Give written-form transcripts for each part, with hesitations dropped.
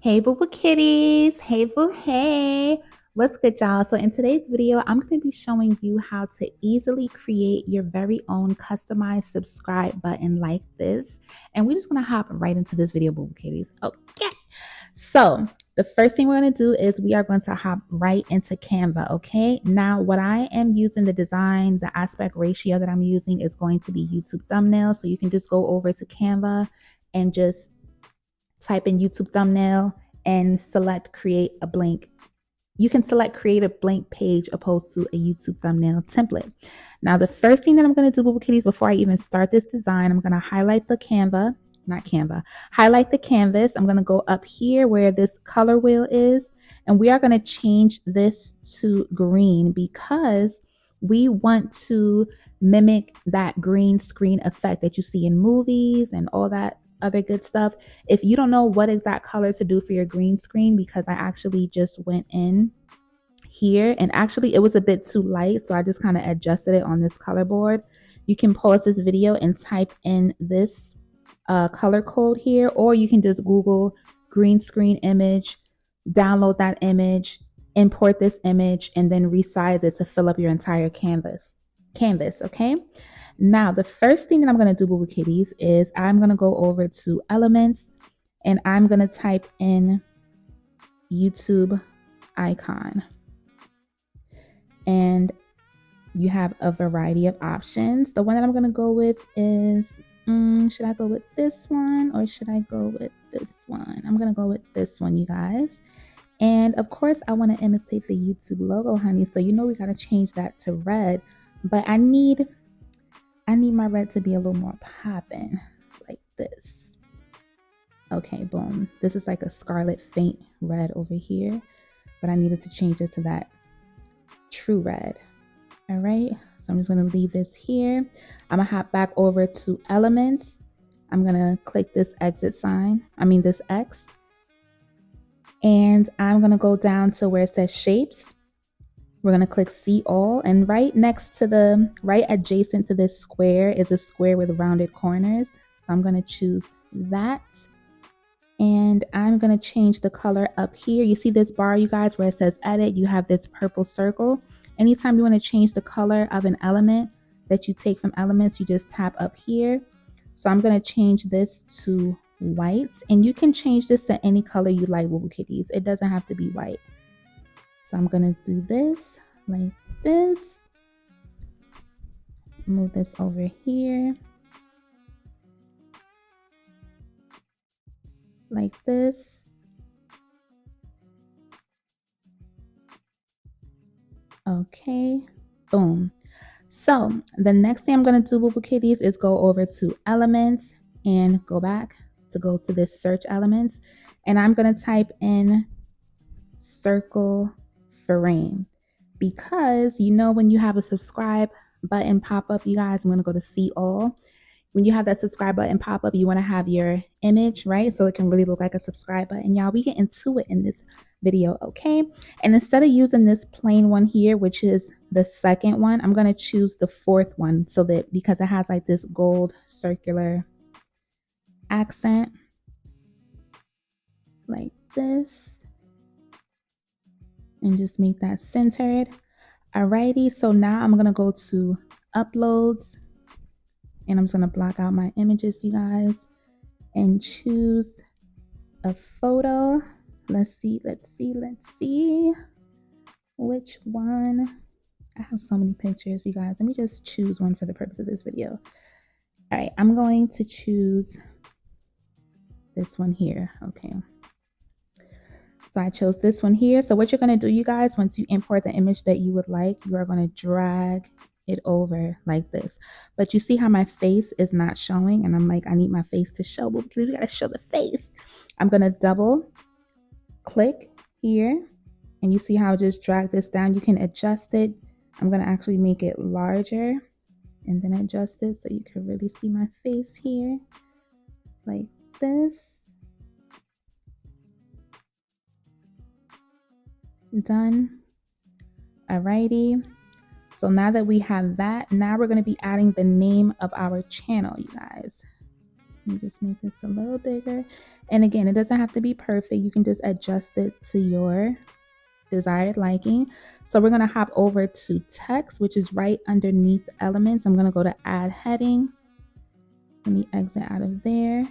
Hey, boo boo kitties. Hey, boo, hey. What's good, y'all? So, in today's video, I'm going to be showing you how to easily create your very own customized subscribe button like this. And we're just going to hop right into this video, boo boo kitties. Okay. So, the first thing we're going to do is we are going to hop right into Canva. Okay. Now, what I am using, the design, the aspect ratio that I'm using is going to be YouTube thumbnail. So, you can just go over to Canva and just type in YouTube thumbnail and select create a blank. You can select create a blank page opposed to a YouTube thumbnail template. Now, the first thing that I'm going to do, Bubble Kitties, before I even start this design, I'm going to highlight the highlight the canvas. I'm going to go up here where this color wheel is, and we are going to change this to green because we want to mimic that green screen effect that you see in movies and all that other good stuff. If you don't know what exact color to do for your green screen, because I actually just went in here and actually it was a bit too light, so I just kind of adjusted it on this color board. You can pause this video and type in this color code here, or you can just Google green screen image, download that image, import this image, and then resize it to fill up your entire canvas. Okay. Now, the first thing that I'm going to do, Boo Boo Kitties, is I'm going to go over to Elements and I'm going to type in YouTube icon. And you have a variety of options. The one that I'm going to go with is, should I go with this one or should I go with this one? I'm going to go with this one, you guys. And of course, I want to imitate the YouTube logo, honey. So you know we got to change that to red. But I need my red to be a little more popping, like this. Okay, boom. This is like a scarlet faint red over here, but I needed to change it to that true red. All right, so I'm just gonna leave this here. I'm gonna hop back over to Elements. I'm gonna click this exit sign, this X, and I'm gonna go down to where it says Shapes. We're going to click see all, and right adjacent to this square is a square with rounded corners. So I'm going to choose that, and I'm going to change the color up here. You see this bar, you guys, where it says edit, you have this purple circle. Anytime you want to change the color of an element that you take from elements, you just tap up here. So I'm going to change this to white, and you can change this to any color you like, Woo Kitties. It doesn't have to be white. So I'm going to do this like this. Move this over here. Like this. Okay. Boom. So the next thing I'm going to do, Boo Boo Kitties, is go over to Elements and go back to go to this search elements. And I'm going to type in circle frame, because you know when you have a subscribe button pop up, you guys, I'm going to go to see all. When you have that subscribe button pop up, you want to have your image, right? So it can really look like a subscribe button. Y'all, we get into it in this video, okay? And instead of using this plain one here, which is the second one, I'm going to choose the fourth one, so that because it has like this gold circular accent like this, and just make that centered. Alrighty, so now I'm gonna go to uploads, and I'm just gonna block out my images, you guys, and choose a photo. Let's see which one. I have so many pictures, you guys. Let me just choose one for the purpose of this video. All right, I'm going to choose this one here. Okay, so I chose this one here. So what you're going to do, you guys, once you import the image that you would like, you are going to drag it over like this. But you see how my face is not showing, and I'm like, I need my face to show, but we got to show the face. I'm going to double click here, and you see how I just drag this down. You can adjust it. I'm going to actually make it larger and then adjust it so you can really see my face here like this. Done. Alrighty, so now that we have that, now we're going to be adding the name of our channel, you guys. Let me just make this a little bigger. And again, it doesn't have to be perfect. You can just adjust it to your desired liking. So we're going to hop over to text, which is right underneath elements. I'm going to go to add heading. Let me exit out of there.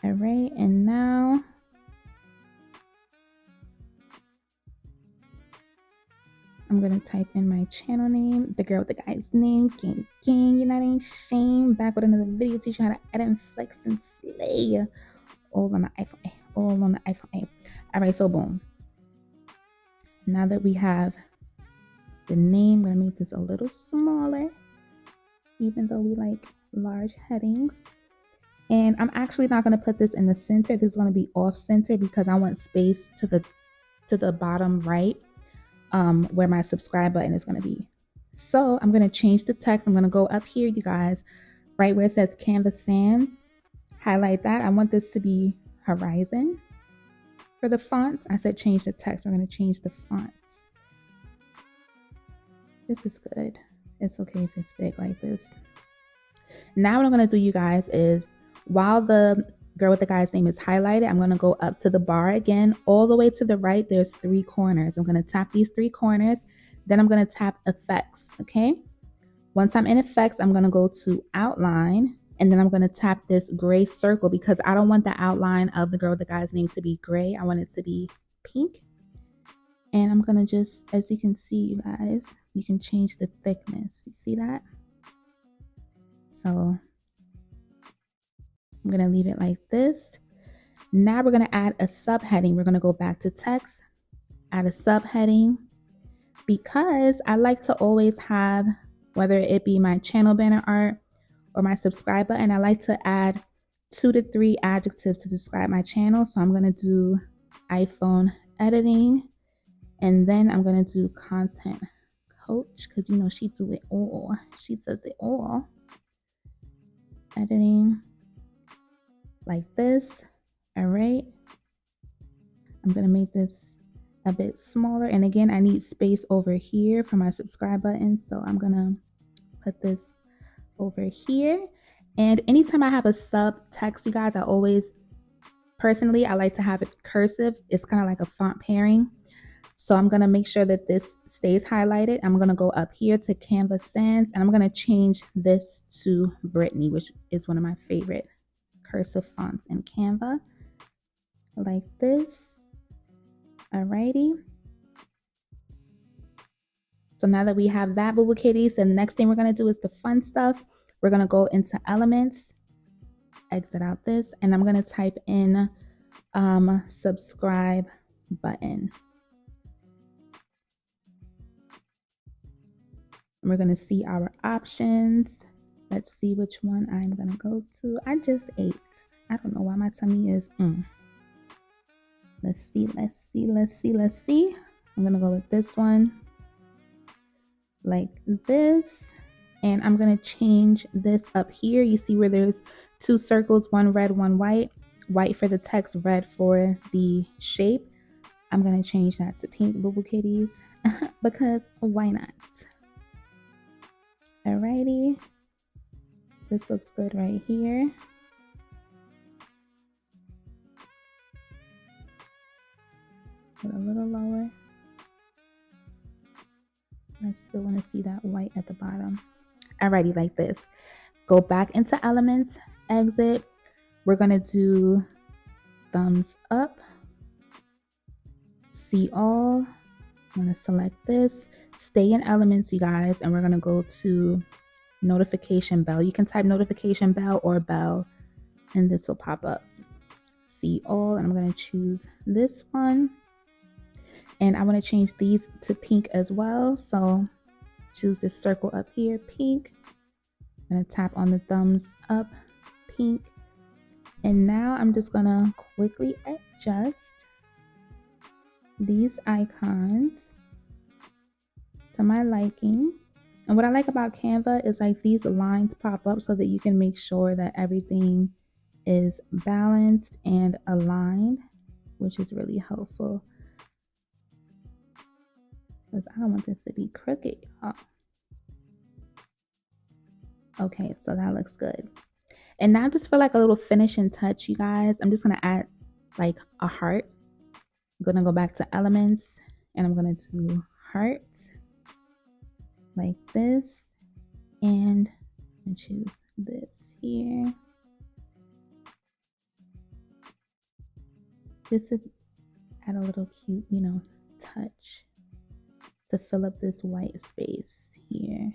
All right, and now I'm gonna type in my channel name, the girl with the guy's name, gang gang, you know that ain't shame. Back with another video teaching how to edit and flex and slay. All on the iPhone, all on the iPhone. All right, so boom. Now that we have the name, I'm gonna make this a little smaller, even though we like large headings. And I'm actually not gonna put this in the center. This is gonna be off center because I want space to the bottom right. Where my subscribe button is going to be. So I'm going to change the text. I'm going to go up here, you guys, right where it says Canva Sans. Highlight that. I want this to be horizon for the fonts. I said change the text. We're going to change the fonts. This is good. It's okay if it's big like this. Now what I'm going to do, you guys, is while the girl with the guy's name is highlighted, I'm going to go up to the bar again. All the way to the right, there's 3 corners. I'm going to tap these 3 corners. Then I'm going to tap effects. Okay. Once I'm in effects, I'm going to go to outline. And then I'm going to tap this gray circle because I don't want the outline of the girl with the guy's name to be gray. I want it to be pink. And I'm going to just, as you can see, you guys, you can change the thickness. You see that? So I'm going to leave it like this. Now we're going to add a subheading. We're going to go back to text, add a subheading, because I like to always have, whether it be my channel banner art or my subscribe button, I like to add 2 to 3 adjectives to describe my channel. So I'm going to do iPhone editing, and then I'm going to do content coach, because you know she do it all. She does it all. Editing like this. All right, I'm gonna make this a bit smaller, and again I need space over here for my subscribe button, so I'm gonna put this over here. And anytime I have a sub text, you guys, I always personally I like to have it cursive. It's kind of like a font pairing, so I'm gonna make sure that this stays highlighted. I'm gonna go up here to Canva Sans, and I'm gonna change this to Brittany, which is one of my favorite cursive fonts in Canva, like this. Alrighty. So now that we have that, boo boo kitties, the next thing we're gonna do is the fun stuff. We're gonna go into elements, exit out this, and I'm gonna type in subscribe button. And we're gonna see our options. Let's see which one I'm gonna go to. I just ate. I don't know why my tummy is. Let's see. I'm gonna go with this one, like this. And I'm gonna change this up here. You see where there's 2 circles, one red, one white. White for the text, red for the shape. I'm gonna change that to pink, boo boo kitties, because why not? Alrighty. This looks good right here. Put a little lower. I still want to see that white at the bottom. Alrighty, like this. Go back into elements, exit. We're gonna do thumbs up, see all. I'm gonna select this, stay in elements, you guys, and we're gonna go to notification bell. You can type notification bell or bell, and this will pop up. See all, and I'm gonna choose this one. And I want to change these to pink as well. So choose this circle up here, pink. I'm going to tap on the thumbs up, pink. And now I'm just going to quickly adjust these icons to my liking. And what I like about Canva is like these lines pop up so that you can make sure that everything is balanced and aligned, which is really helpful. Because I don't want this to be crooked, y'all. Okay, so that looks good. And now just for like a little finishing touch, you guys, I'm just going to add like a heart. I'm going to go back to elements and I'm going to do heart like this. And I choose this here. Just to add a little cute, touch to fill up this white space here.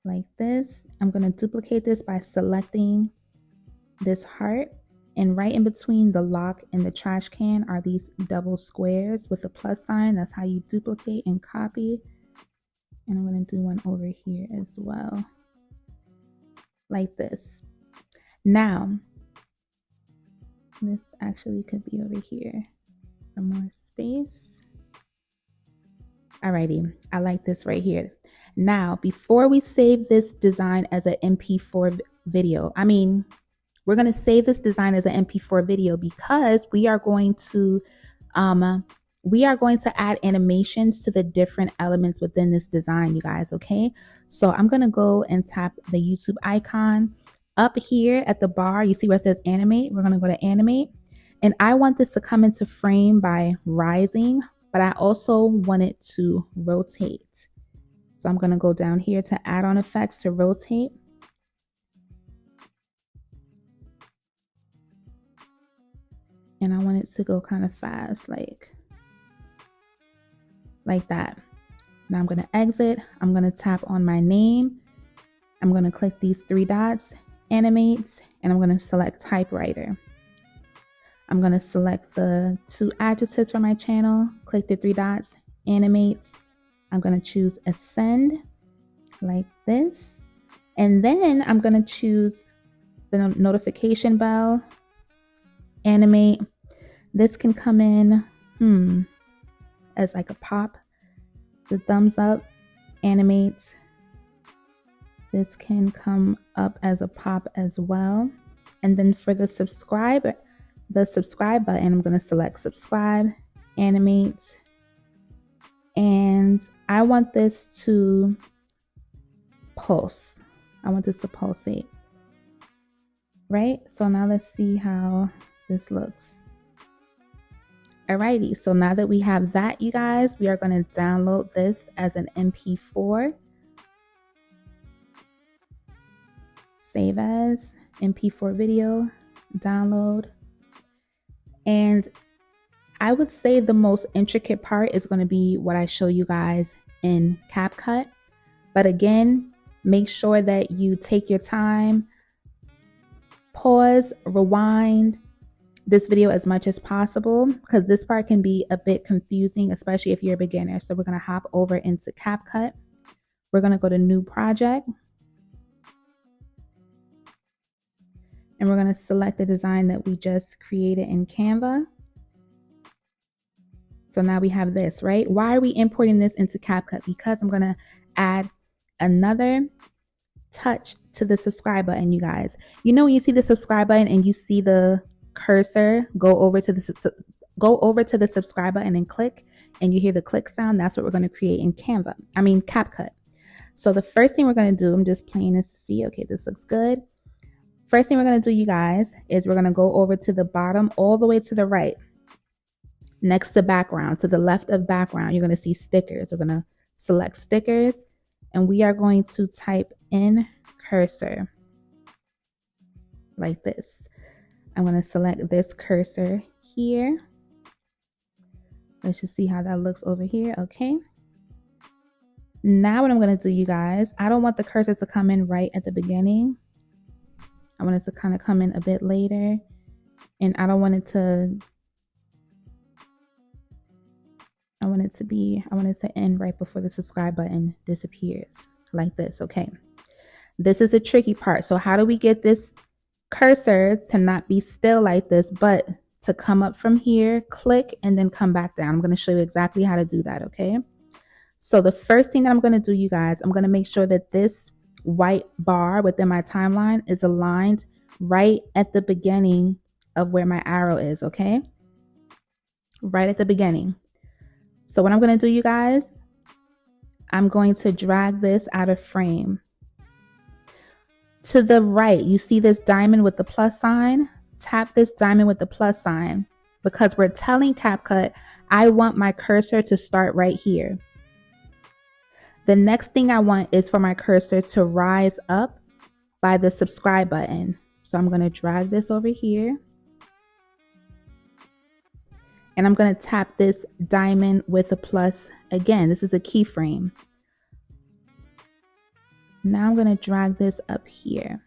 Like this. I'm going to duplicate this by selecting this heart, and right in between the lock and the trash can are these double squares with a plus sign. That's how you duplicate and copy. And I'm going to do one over here as well, like this. Now, this actually could be over here for more space. Alrighty, I like this right here. Now, before we save this design as an MP4 video, we're going to save this design as an MP4 video because we are going to add animations to the different elements within this design, you guys, okay? So I'm going to go and tap the YouTube icon up here at the bar. You see where it says animate? We're going to go to animate. And I want this to come into frame by rising, but I also want it to rotate. So I'm going to go down here to add-on effects to rotate. And I want it to go kind of fast, like that. Now I'm going to exit. I'm going to tap on my name. I'm going to click these three dots, animate, and I'm going to select typewriter. I'm going to select the two adjectives for my channel, click the three dots, animate. I'm going to choose ascend like this. And then I'm going to choose the notification bell, animate. This can come in as like a pop. The thumbs up, animate. This can come up as a pop as well. And then for the subscribe button, I'm going to select subscribe, animate. And I want this to pulse. I want this to pulsate. Right? So now let's see how this looks. Alrighty, so now that we have that, you guys, we are going to download this as an MP4. Save as MP4 video, download. And I would say the most intricate part is going to be what I show you guys in CapCut. But again, make sure that you take your time, pause, rewind this video as much as possible because this part can be a bit confusing, especially if you're a beginner. So we're going to hop over into CapCut. We're going to go to new project. And we're going to select the design that we just created in Canva. So now we have this, right? Why are we importing this into CapCut? Because I'm going to add another touch to the subscribe button, you guys. You know when you see the subscribe button and you see the cursor go over to the subscribe button and click, and you hear the click sound? That's what we're going to create in CapCut. So the first thing we're going to do, I'm just playing this to see, okay, this looks good. First thing we're going to do, you guys, is we're going to go over to the bottom all the way to the right. Next to background, to the left of background, you're going to see stickers. We're going to select stickers, and we are going to type in cursor like this. I'm going to select this cursor here. Let's just see how that looks over here. Okay. Now what I'm going to do, you guys, I don't want the cursor to come in right at the beginning. I want it to kind of come in a bit later, and I want it to end right before the subscribe button disappears like this. Okay. This is the tricky part. So how do we get this cursor to not be still like this, but to come up from here, click, and then come back down? I'm going to show you exactly how to do that. Okay. So the first thing that I'm going to do, you guys, I'm going to make sure that this white bar within my timeline is aligned right at the beginning of where my arrow is. Okay. Right at the beginning. So what I'm going to do, you guys, I'm going to drag this out of frame. To the right, you see this diamond with the plus sign? Tap this diamond with the plus sign because we're telling CapCut, I want my cursor to start right here. The next thing I want is for my cursor to rise up by the subscribe button. So I'm going to drag this over here. And I'm going to tap this diamond with a plus again. This is a keyframe. Now I'm going to drag this up here.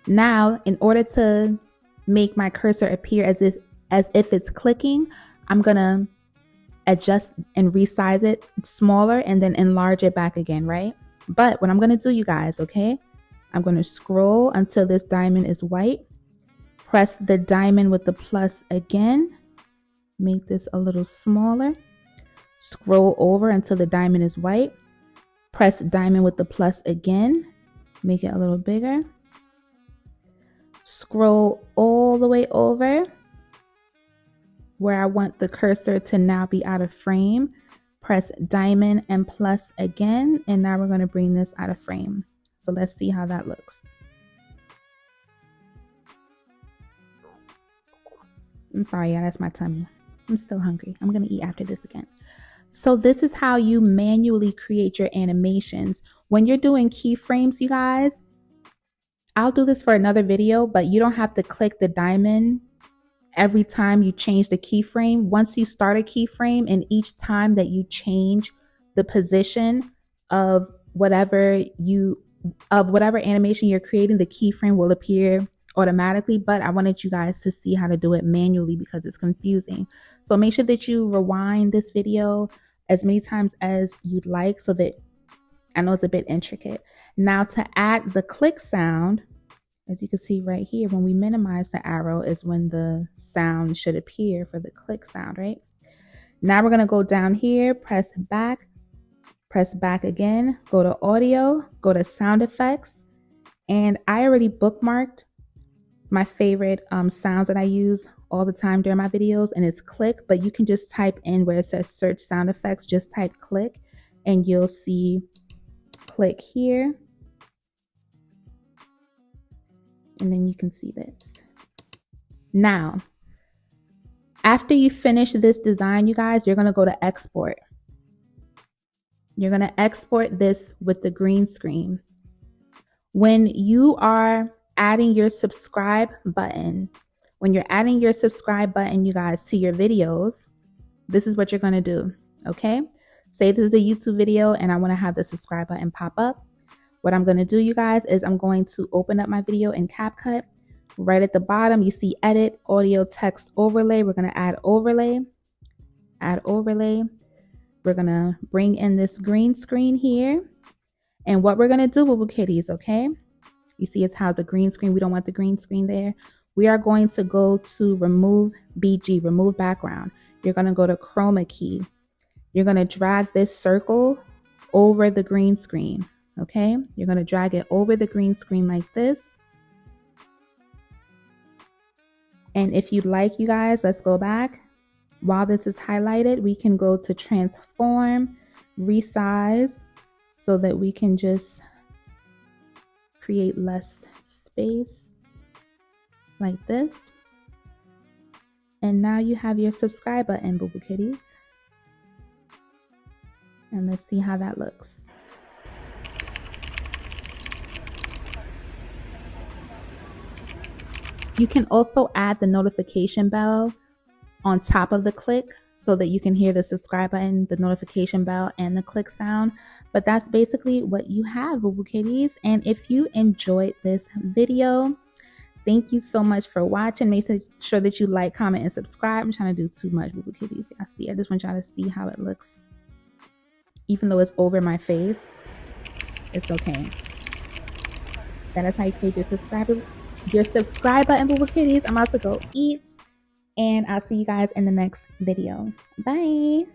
Now, in order to make my cursor appear as if it's clicking, I'm going to adjust and resize it smaller and then enlarge it back again, right? But what I'm going to do, you guys, okay? I'm going to scroll until this diamond is white. Press the diamond with the plus again. Make this a little smaller. Scroll over until the diamond is white. Press diamond with the plus again. Make it a little bigger. Scroll all the way over where I want the cursor to now be out of frame. Press diamond and plus again, and now we're going to bring this out of frame. So let's see how that looks. I'm sorry, yeah, that's my tummy. I'm still hungry. I'm going to eat after this again. So this is how you manually create your animations. When you're doing keyframes, you guys, I'll do this for another video, but you don't have to click the diamond every time you change the keyframe. Once you start a keyframe, and each time that you change the position of whatever animation you're creating, the keyframe will appear automatically. But I wanted you guys to see how to do it manually because it's confusing. So make sure that you rewind this video as many times as you'd like, so that I know it's a bit intricate. Now to add the click sound, as you can see right here, when we minimize the arrow is when the sound should appear for the click sound, right? Now we're going to go down here, press back again, go to audio, go to sound effects. And I already bookmarked my favorite sounds that I use all the time during my videos, and it's click, but you can just type in where it says search sound effects, just type click and you'll see click here. And then you can see this. Now, after you finish this design, you guys, you're going to go to export. You're going to export this with the green screen. When you are adding your subscribe button, you guys, to your videos, this is what you're going to do. Okay. Say this is a YouTube video and I want to have the subscribe button pop up. What I'm going to do, you guys, is I'm going to open up my video in CapCut. Right at the bottom, you see edit, audio, text, overlay. We're going to add overlay. Add overlay. We're going to bring in this green screen here. And what we're going to do, Boo Boo Kitties, okay? You see it's how the green screen, we don't want the green screen there. We are going to go to remove BG, remove background. You're going to go to chroma key. You're going to drag this circle over the green screen. Okay, you're going to drag it over the green screen like this. And if you'd like, you guys, let's go back. While this is highlighted, we can go to transform, resize, so that we can just create less space like this. And now you have your subscribe button, Boo Boo Kitties. And let's see how that looks. You can also add the notification bell on top of the click so that you can hear the subscribe button, the notification bell, and the click sound. But that's basically what you have, Boo Boo Kitties. And if you enjoyed this video, thank you so much for watching. Make sure that you like, comment, and subscribe. I'm trying to do too much, Boo Boo Kitties. I just want y'all to see how it looks. Even though it's over my face, it's okay. That is how you create your subscribe button, Boo Boo Kitties. I'm about to go eat, and I'll see you guys in the next video. Bye.